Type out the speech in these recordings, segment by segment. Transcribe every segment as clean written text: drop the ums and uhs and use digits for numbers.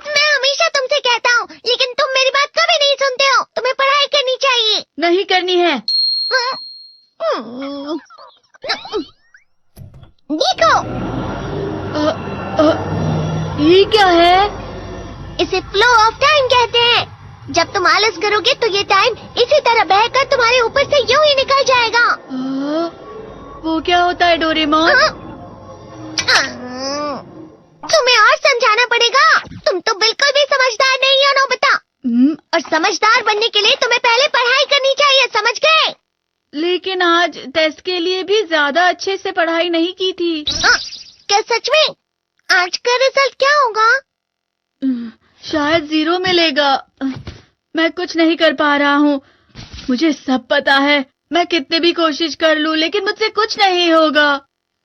मैं हमेशा तुमसे कहता हूँ, लेकिन तुम मेरी बात कभी नहीं सुनते हो। तुम्हें पढ़ाई करनी चाहिए। नहीं करनी है। देखो, ये क्या है? इसे फ्लो ऑफ टाइम कहते हैं। जब तुम आलस करोगे तो ये टाइम इसी तरह बहकर तुम्हारे ऊपर से यूं ही निकल जाएगा। वो क्या होता है डोरेमोन? तुम्हें और समझाना पड़ेगा। तुम तो बिल्कुल भी समझदार नहीं हो नोबिता। और समझदार बनने के लिए तुम्हें पहले पढ़ाई करनी चाहिए, समझ गए? लेकिन आज टेस्ट के लिए भी ज्यादा अच्छे से पढ़ाई नहीं की थी। क्या सच में? आज का रिजल्ट क्या होगा? शायद 0 मिलेगा। मैं कुछ नहीं कर पा रहा हूँ। मुझे सब पता है। मैं कितनी भी कोशिश कर लूँ, लेकिन मुझसे कुछ नहीं होगा।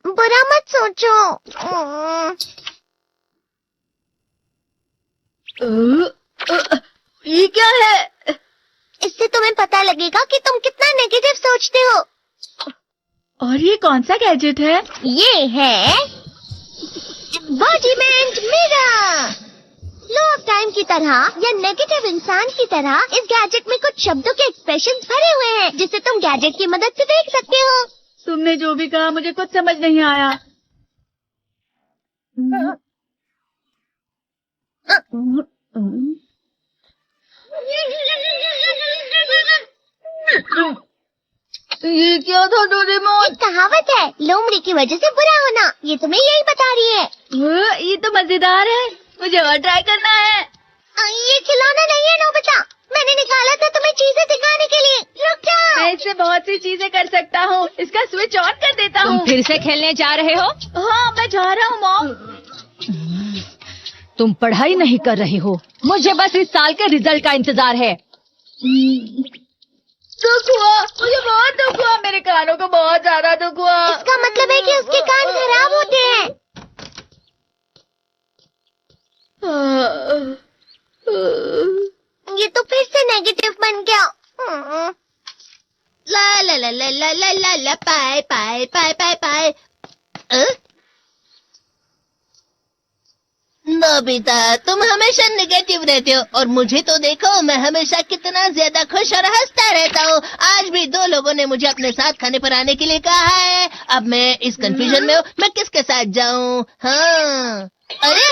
बुरा मत सोचो। ये क्या है? इससे तुम्हें पता लगेगा कि तुम कितना नेगेटिव सोचते हो। और ये कौन सा गैजेट है? ये है बॉडीमेंट मिरर। फ्लो ऑफ टाइम की तरह या नेगेटिव इंसान की तरह इस गैजेट में कुछ शब्दों के एक्सप्रेशंस भरे हुए हैं, जिसे तुम गैजेट की मदद से देख सकते हो। तुमने जो भी कहा मुझे कुछ समझ नहीं आया। ये क्या था डोरेमोन? एक कहावत है, लोमड़ी की वजह से बुरा होना। ये तुम्हें यही बता रही है। ये तो मजेदार है। मुझे और ट्राई करना है। ये खिलौना नहीं है नोबिता। मैंने निकाला था तुम्हें चीजें दिखाने के लिए। रुक जाओ। मैं इससे बहुत सी चीजें कर सकता हूँ। इसका स्विच ऑन कर देता हूँ। तुम फिर से खेलने जा रहे हो? हाँ, मैं जा रहा हूँ मॉम। तुम पढ़ाई नहीं कर रही हो। मुझे बस इस साल के रिजल्ट का इंतजार है। दुख हुआ, मुझे बहुत दुख हुआ। मेरे कानों को बहुत ज्यादा दुख हुआ। इसका मतलब है कि उसके कान खराब होते हैं। ये तो फिर से नेगेटिव बन गया। ला ला ला ला ला ला ला ला पाए पाए पाए पाए पाए। नोबिता, तुम हमेशा नेगेटिव रहते हो और मुझे तो देखो, मैं हमेशा कितना ज्यादा खुश और हंसता रहता हूँ। आज भी 2 लोगों ने मुझे अपने साथ खाने पर आने के लिए कहा है। अब मैं इस कंफ्यूजन में हूँ, मैं किसके साथ जाऊँ? हाँ, अरे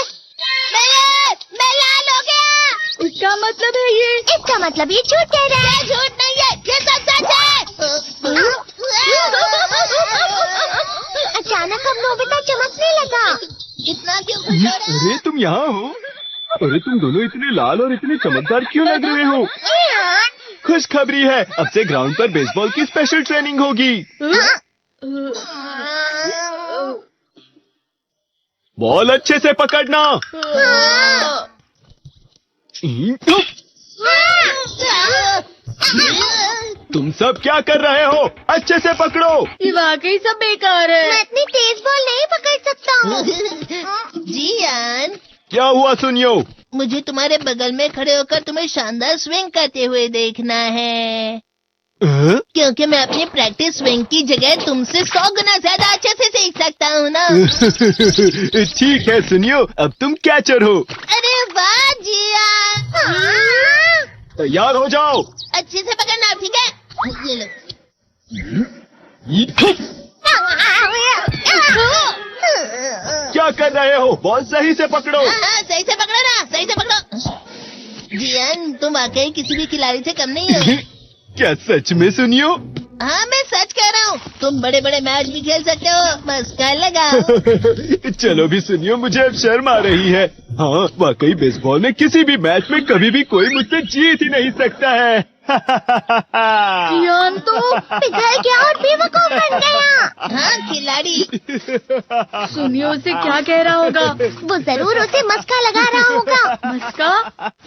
मैं लाल हो गया। उसका मतलब है ये? इसका मतलब ये झूठ कह रहा है। झूठ नहीं है, ये सब सच है। अचानक अब नोबिता चमकने लगा। इतना क्यों खुश हो रहा है? अरे तुम यहाँ हो? अरे तुम दोनों इतने लाल और इतने चमकदार क्यों लग रहे हो? खुशखबरी है, अब से ग्राउंड पर बेसबॉल की स्पेशल ट्रेनिंग होगी। बॉल अच्छे से पकड़ना। तुम सब क्या कर रहे हो? अच्छे से पकड़ो। ये वाकई सब बेकार है। मैं इतनी तेज बॉल नहीं पकड़ सकता हूँ। जियान, क्या हुआ सुनियो? मुझे तुम्हारे बगल में खड़े होकर तुम्हें शानदार स्विंग करते हुए देखना है। क्योंकि मैं अपनी प्रैक्टिस स्विंग की जगह तुमसे 100 गुना ज्यादा अच्छे से सीख सकता हूँ ना। ठीक है सुनियो, अब तुम कैचर हो। अरे वाह जियान। तैयार हो जाओ। अच्छे से पकड़ना, ठीक है? ये लो। क्या कर रहे हो? बॉल सही से पकड़ो। हाँ, सही से पकड़ो ना, सही से पकड़ो। जियान, तुम वाकई किसी भी खिलाड़ी से कम नहीं हो। क्या सच में सुनियो? हाँ, मैं सच कह रहा हूँ। तुम बड़े बड़े मैच भी खेल सकते हो, मस्का लगाओ। चलो भी सुनियो, मुझे अब शर्म आ रही है। हाँ, वाकई बेसबॉल में किसी भी मैच में कभी भी कोई मुझसे जीत ही नहीं सकता है। जियान तो पिघल गया और बेवकूफ बन गया। हाँ, खिलाड़ी। सुनियो उसे क्या कह रहा होगा? वो जरूर उसे मस्का लगा रहा होगा। मस्का?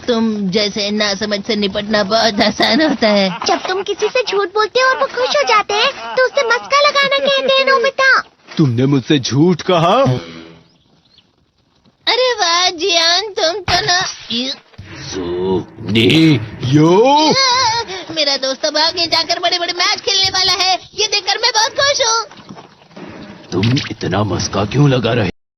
तुम जैसे नासमझ से निपटना बहुत आसान होता है। जब तुम किसी से झूठ बोलते हो और वो खुश हो जाते हैं, तो उसे मस्का लगाना कहते हैं नोबिता। तुमने मुझसे झूठ कहा? अरे वाह जियान, तुम तो ना। यो मेरा दोस्त अब आगे जाकर बड़े बड़े मैच खेलने वाला है। ये देखकर मैं बहुत खुश हूँ। तुम इतना मस्का क्यों लगा रहे